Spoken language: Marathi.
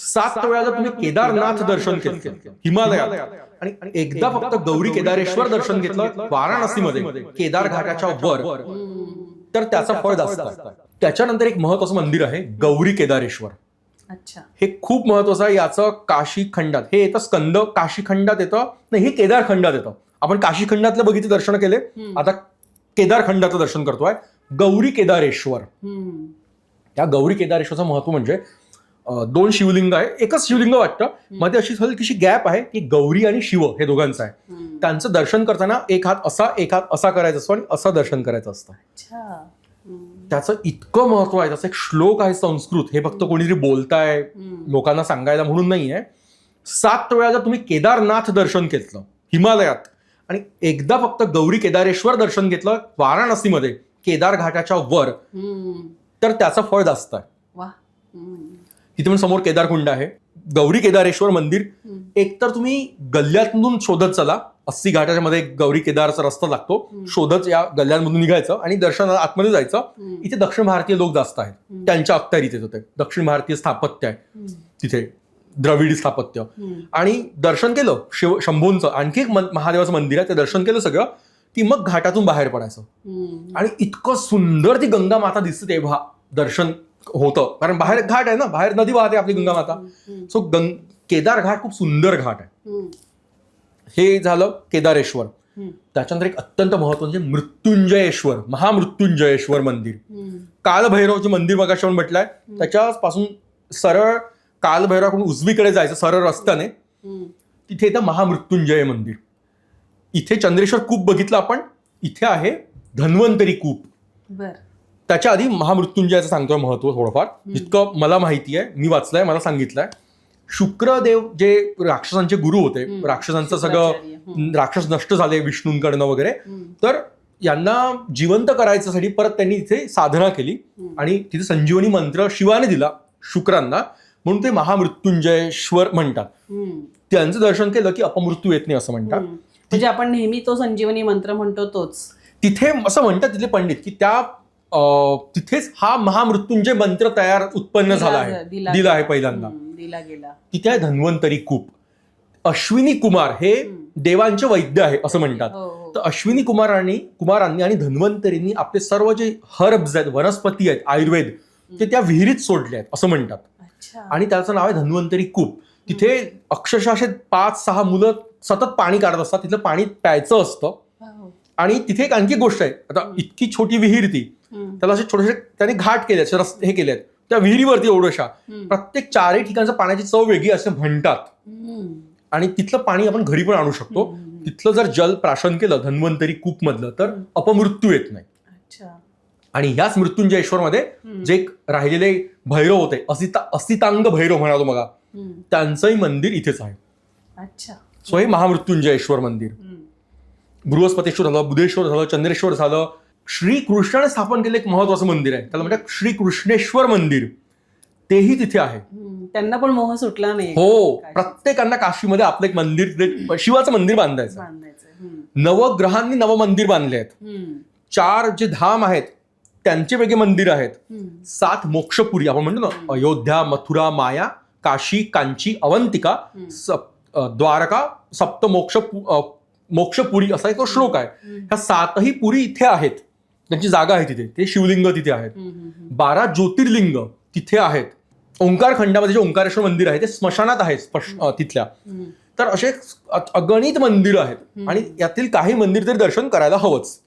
7 वेळा जर तुम्ही केदारनाथ दर्शन केलं हिमालयात आणि एकदा फक्त गौरी केदारेश्वर दर्शन घेतलं वाराणसीमध्ये केदार घाटाच्या वर, तर त्याचं फळ जास्त असतं. त्याच्यानंतर एक महत्वाचं मंदिर आहे गौरी केदारेश्वर. अच्छा. हे खूप महत्वाचं आहे. याचं काशी खंडात हे येतं, स्कंद काशी खंडात येतं, नाही हे केदार खंडात येतं. आपण काशी खंडातलं बघितले दर्शन केले, आता केदार खंडाचं दर्शन करतोय. गौरी केदारेश्वर. त्या गौरी केदारेश्वरचं महत्व म्हणजे 2 शिवलिंग आहे, एकच शिवलिंग वाटतं, मध्ये अशी हलकीशी गॅप आहे की गौरी आणि शिव हे दोघांचं आहे. त्यांचं दर्शन करताना एक हात असा करायचा असतो आणि असं दर्शन करायचं असतं. त्याचं इतकं महत्व आहे. त्याचा एक श्लोक आहे संस्कृत, हे फक्त कोणीतरी बोलताय लोकांना सांगायला म्हणून नाहीये. 7 वेळा जर तुम्ही केदारनाथ दर्शन घेतलं हिमालयात आणि एकदा फक्त गौरी केदारेश्वर दर्शन घेतलं वाराणसीमध्ये केदार घाटाच्या वर, तर त्याचं फळ जास्त आहे. तिथे पण समोर केदारकुंड आहे. गौरी केदारेश्वर मंदिर एकतर तुम्ही गल्ल्यातून शोधत चला, 80 घाटाच्या मध्ये गौरी केदारचा रस्ता लागतो, शोधत या गल्ल्यांमधून निघायचं आणि दर्शनाला आतमध्ये जायचं. इथे दक्षिण भारतीय लोक जास्त आहेत, त्यांच्या अखत्यारीत येत होते. दक्षिण भारतीय स्थापत्य आहे तिथे, द्रविडी स्थापत्य. आणि दर्शन केलं शंभूंचं, आणखी एक महादेवाचं मंदिर आहे, ते दर्शन केलं सगळं की मग घाटातून बाहेर पडायचं. आणि इतकं सुंदर ती गंगा माता दिसते तेव्हा दर्शन होतं, कारण बाहेर घाट आहे ना, बाहेर नदी वाहते आपली गंगा माता. सो केदार घाट खूप सुंदर घाट आहे. हे झालं केदारेश्वर. त्याच्यानंतर एक अत्यंत महत्वाचे मृत्युंजयेश्वर, महामृत्युंजयेश्वर मंदिर. कालभैरवचे मंदिर मगाशी आपण म्हटलंय, त्याच्यापासून सरळ कालभैरवाकडून उजवीकडे जायचं सरळ रस्त्याने, तिथे येतं महामृत्युंजय मंदिर. इथे चंद्रेश्वर कूप बघितलं आपण, इथे आहे धन्वंतरी कूप. त्याच्या आधी महामृत्युंजयाचं सांगतोय महत्व थोडंफार, जितकं मला माहिती आहे, मी वाचलंय, मला सांगितलंय. शुक्रदेव जे राक्षसांचे गुरु होते, राक्षसांचं सगळं राक्षस नष्ट झाले विष्णूंकडनं वगैरे, तर यांना जिवंत करायच्यासाठी परत त्यांनी इथे साधना केली आणि तिथे संजीवनी मंत्र शिवाने दिला शुक्रांना, म्हणून ते महामृत्युंजयेश्वर म्हणतात. त्यांचं दर्शन केलं की अपमृत्यू येत नाही असं म्हणतात. म्हणजे आपण नेहमी तो संजीवनी मंत्र म्हणतो तोच तिथे असं म्हणतात तिथले पंडित की त्या तिथेच हा महामृत्युंजय मंत्र उत्पन्न झाला आहे, दिला आहे पहिल्यांदा, दिला गेला. तिथे आहे धन्वंतरी कूप. अश्विनी कुमार हे देवांचे वैद्य आहे असं म्हणतात. तर अश्विनी कुमारांनी आणि धन्वंतरींनी आपले सर्व जे हर्ब्स आहेत, वनस्पती आहेत, आयुर्वेद, ते त्या विहिरीत सोडले आहेत असं म्हणतात. आणि त्याचं नाव आहे धन्वंतरी कूप. तिथे अक्षरशः 5-6 मुलं सतत पाणी काढत असतात, तिथलं पाणी प्यायचं असतं. आणि तिथे एक आणखी गोष्ट आहे, आता इतकी छोटी विहीर ती, त्याला असे छोटेसे त्यांनी घाट केले, रस्ते हे केलेत त्या विहिरीवरती एवढ्याशा, प्रत्येक 4ही ठिकाणचं पाण्याची चव वेगळी असे म्हणतात. आणि तिथलं पाणी आपण घरी पण आणू शकतो. तिथलं जर जल प्राशन केलं धन्वंतरी कूप मधलं, तर अपमृत्यू येत नाही. आणि ह्याच मृत्युंजयेश्वर मध्ये जे राहिलेले भैरव होते, असितांग भैरव म्हणालो मला, त्यांचंही मंदिर इथेच आहे. सो हे महामृत्युंजयेश्वर मंदिर. बृहस्पतेश्वर झालं, बुधेश्वर झालं, चंद्रेश्वर झालं. श्रीकृष्णाने स्थापन केलेलं एक महत्वाचं मंदिर आहे, त्याला म्हणतात श्रीकृष्णेश्वर मंदिर, तेही तिथे आहे. त्यांना पण मोह सुटला नाही. हो, प्रत्येकांना काशीमध्ये आपलं एक मंदिर, शिवाचं मंदिर बांधायचं. नवग्रहांनी नवमंदिर बांधले आहेत. 4 जे धाम आहेत त्यांचे वेगळे मंदिर आहेत. 7 मोक्षपुरी आपण म्हणतो ना, अयोध्या, मथुरा, माया, काशी, कांची, अवंतिका, द्वारका, सप्त मोक्षपुरी असा एक श्लोक आहे. ह्या 7ही पुरी इथे आहेत, त्यांची जागा आहे तिथे, ते शिवलिंग तिथे आहेत. 12 ज्योतिर्लिंग तिथे आहेत. ओंकार खंडामध्ये जे ओंकारेश्वर मंदिर आहे ते स्मशानात आहे तिथल्या. तर असे अगणित मंदिरं आहेत आणि यातील काही मंदिर तरी दर्शन करायला हवंच.